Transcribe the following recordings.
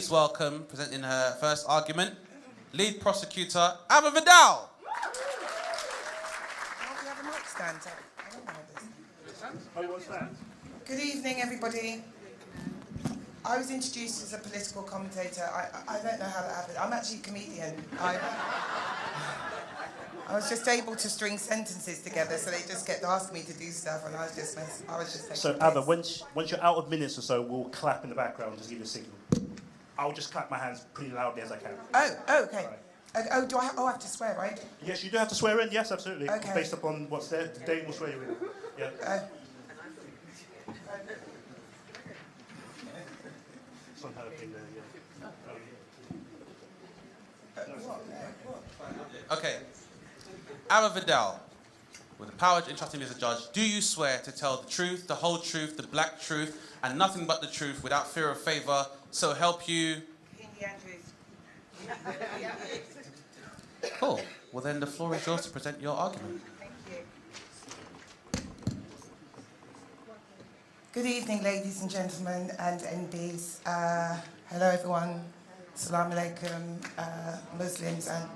please welcome, presenting her first argument, lead prosecutor Ava Vidal. Good evening, everybody. I was introduced as a political commentator. I don't know how that happened. I'm actually a comedian. I was just able to string sentences together, so they just kept asking me to do stuff, and I was just So, Ava, once you're out of minutes or so, we'll clap in the background, just give you a signal. I'll just clap my hands pretty loudly as I can. Oh, okay. Right. I have to swear, right? Yes, you do have to swear in, yes, absolutely. Okay. Based upon what's there, Dave will swear you in. Yeah. It's on her thing there, yeah. Okay. Ava Vidal, with the power entrusted me as a judge, do you swear to tell the truth, the whole truth, the black truth, and nothing but the truth without fear of favour, so help you? Cool. Well, then the floor is yours to present your argument. Thank you. Good evening, ladies and gentlemen and MBs. Hello, everyone. Assalamu alaikum, Muslims, and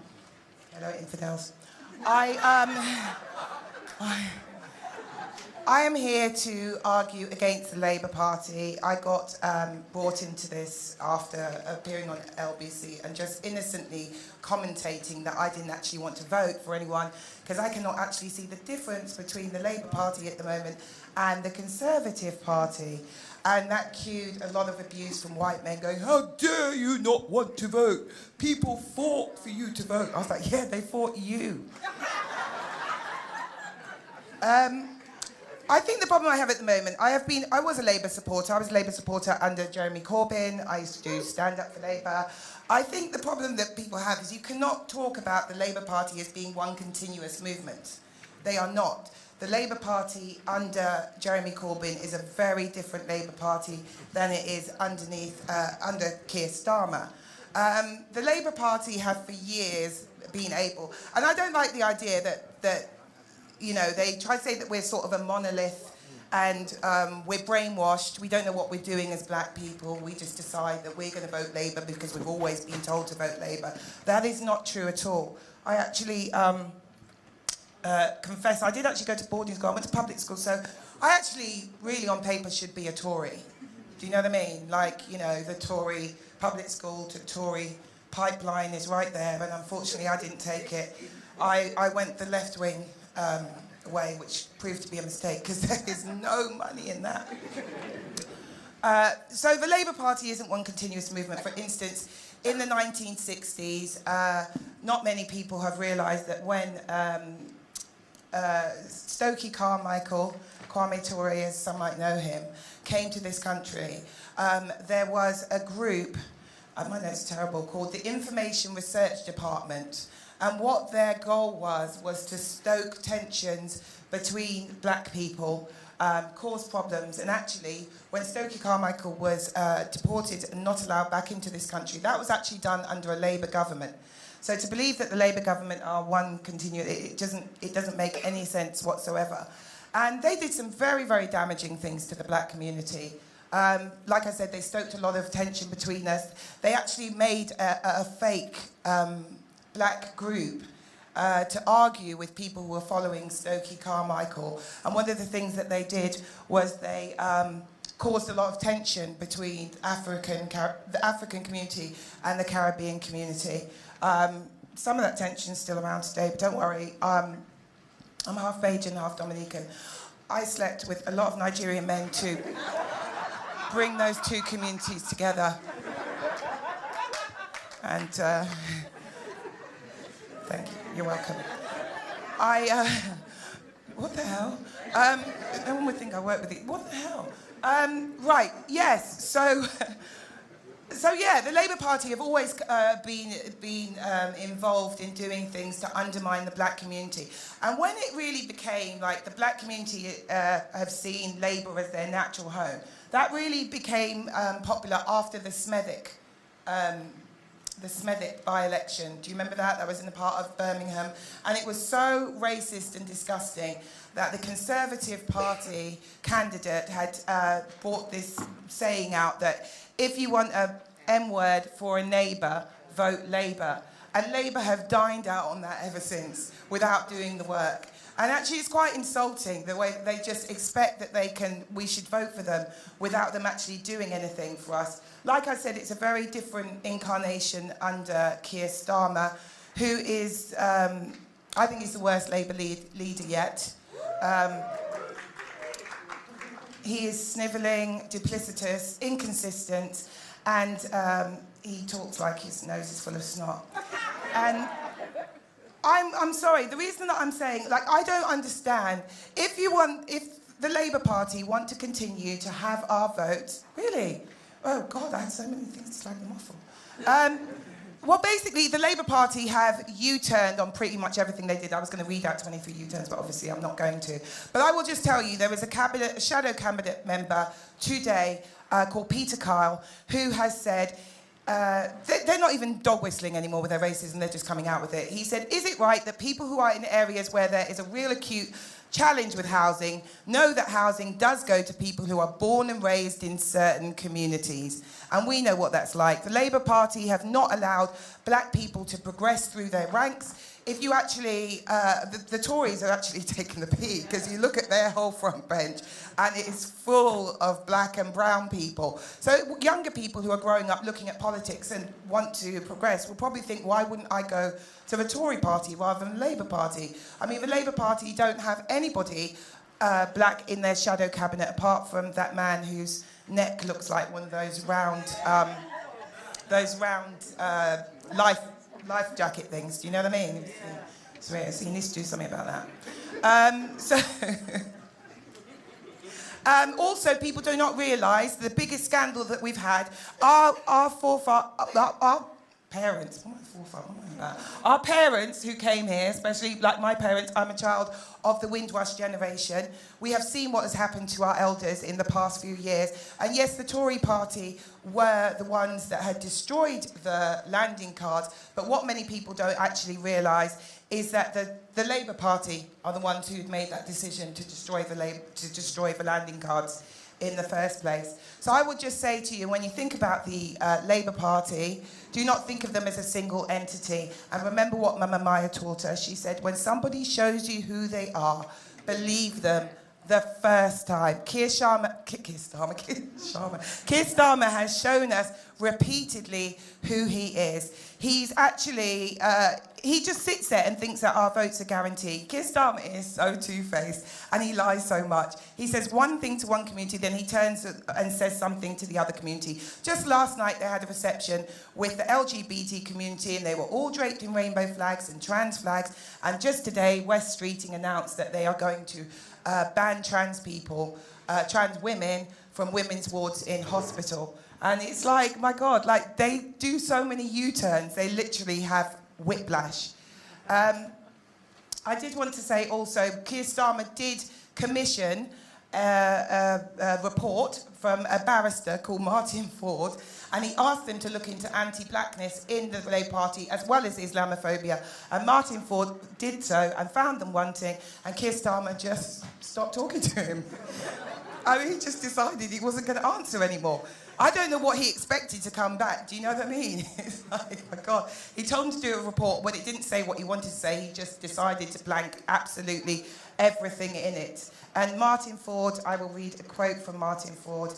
hello, infidels. I am here to argue against the Labour Party. I got brought into this after appearing on LBC and just innocently commentating that I didn't actually want to vote for anyone because I cannot actually see the difference between the Labour Party at the moment and the Conservative Party. And that cued a lot of abuse from white men going, how dare you not want to vote? People fought for you to vote. I was like, yeah, they fought you. I think the problem I have at the moment, I was a Labour supporter. I was a Labour supporter under Jeremy Corbyn. I used to do stand-up for Labour. I think the problem that people have is you cannot talk about the Labour Party as being one continuous movement. They are not. The Labour Party under Jeremy Corbyn is a very different Labour Party than it is under Keir Starmer. The Labour Party have for years been able, and I don't like the idea that you know, they try to say that we're sort of a monolith and we're brainwashed. We don't know what we're doing as black people. We just decide that we're going to vote Labour because we've always been told to vote Labour. That is not true at all. I actually confess, I did actually go to boarding school. I went to public school, so I actually really on paper should be a Tory. Do you know what I mean? Like, you know, the Tory public school to Tory pipeline is right there, and unfortunately I didn't take it. I went the left wing way, which proved to be a mistake because there is no money in that. So the Labour Party isn't one continuous movement. For instance, in the 1960s, not many people have realised that when Stokely Carmichael, Kwame Ture as some might know him, came to this country, there was a group, my note's terrible, called the Information Research Department. And what their goal was to stoke tensions between black people, cause problems. And actually, when Stokely Carmichael was deported and not allowed back into this country, that was actually done under a Labour government. So to believe that the Labour government are one continuous, it doesn't make any sense whatsoever. And they did some very, very damaging things to the black community. Like I said, they stoked a lot of tension between us. They actually made a fake black group to argue with people who were following Stokely Carmichael. And one of the things that they did was they caused a lot of tension between the African community and the Caribbean community. Some of that tension is still around today, but don't worry. I'm half Bajan, half Dominican. I slept with a lot of Nigerian men to bring those two communities together. And thank you. You're welcome. What the hell? No one would think I work with it. What the hell? Right. Yes. So yeah, the Labour Party have always been involved in doing things to undermine the black community. And when it really became like the black community have seen Labour as their natural home, that really became popular after the Smethwick by-election. Do you remember that? That was in the part of Birmingham. And it was so racist and disgusting that the Conservative Party candidate had brought this saying out that if you want M-word for a neighbour, vote Labour. And Labour have dined out on that ever since, without doing the work. And actually it's quite insulting, the way they just expect that we should vote for them without them actually doing anything for us. Like I said, it's a very different incarnation under Keir Starmer, who is, I think he's the worst Labour leader yet. He is snivelling, duplicitous, inconsistent, and he talks like his nose is full of snot. And I'm sorry, the reason that I'm saying, like, I don't understand. If the Labour Party want to continue to have our votes, really? Oh, God, I had so many things to slag them off for. Well, basically, the Labour Party have U-turned on pretty much everything they did. I was going to read out 23 U-turns, but obviously I'm not going to. But I will just tell you, there was a shadow cabinet member today called Peter Kyle, who has said, they're not even dog whistling anymore with their racism, they're just coming out with it. He said, is it right that people who are in areas where there is a real acute challenge with housing know that housing does go to people who are born and raised in certain communities? And we know what that's like. The Labour Party have not allowed black people to progress through their ranks. If you actually, the Tories are actually taking the pee, because you look at their whole front bench and it is full of black and brown people. So younger people who are growing up looking at politics and want to progress will probably think, why wouldn't I go to the Tory party rather than the Labour Party? I mean, the Labour Party don't have anybody black in their shadow cabinet apart from that man whose neck looks like one of those round life jacket things. Do you know what I mean? So he needs to do something about that. Also, people do not realise the biggest scandal that we've had. Our parents, our parents who came here, especially like my parents, I'm a child of the Windrush generation. We have seen what has happened to our elders in the past few years. And yes, the Tory party were the ones that had destroyed the landing cards, but what many people don't actually realise is that the Labour Party are the ones who made that decision to destroy the landing cards in the first place. So I would just say to you, when you think about the Labour Party, do not think of them as a single entity. And remember what Mama Maya taught us. She said, when somebody shows you who they are, believe them the first time. Keir Starmer has shown us repeatedly who he is. He's actually, he just sits there and thinks that our votes are guaranteed. Keir Starmer is so two-faced and he lies so much. He says one thing to one community, then he turns and says something to the other community. Just last night they had a reception with the LGBT community and they were all draped in rainbow flags and trans flags. And just today, West Streeting announced that they are going to ban trans people, trans women from women's wards in hospital. And it's like, my God, like they do so many U-turns, they literally have whiplash. I did want to say also, Keir Starmer did commission a report from a barrister called Martin Ford, and he asked them to look into anti-blackness in the Labour Party as well as Islamophobia. And Martin Ford did so and found them wanting, and Keir Starmer just stopped talking to him. I mean, he just decided he wasn't going to answer anymore. I don't know what he expected to come back. Do you know what I mean? It's like, my God. He told him to do a report. When it didn't say what he wanted to say, he just decided to blank absolutely everything in it. And Martin Ford, I will read a quote from Martin Ford.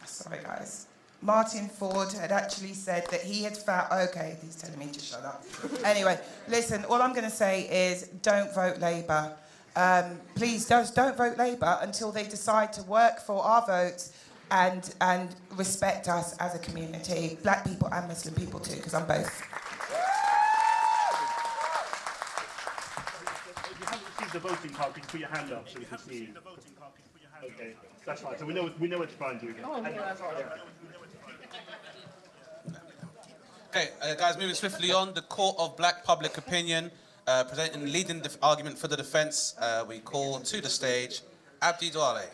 Sorry, guys. Martin Ford had actually said that he had found... OK, he's telling me to shut up. Anyway, listen, all I'm going to say is don't vote Labour. Please just don't vote Labour until they decide to work for our votes and respect us as a community, black people and Muslim people too, because I'm both. If you haven't received the voting card, can you put your hand up so we can see? Okay, that's fine. So we know what to try and do again. Okay, guys, moving swiftly on. The Court of Black Public Opinion, leading the argument for the defence, we call to the stage Abdi Douale.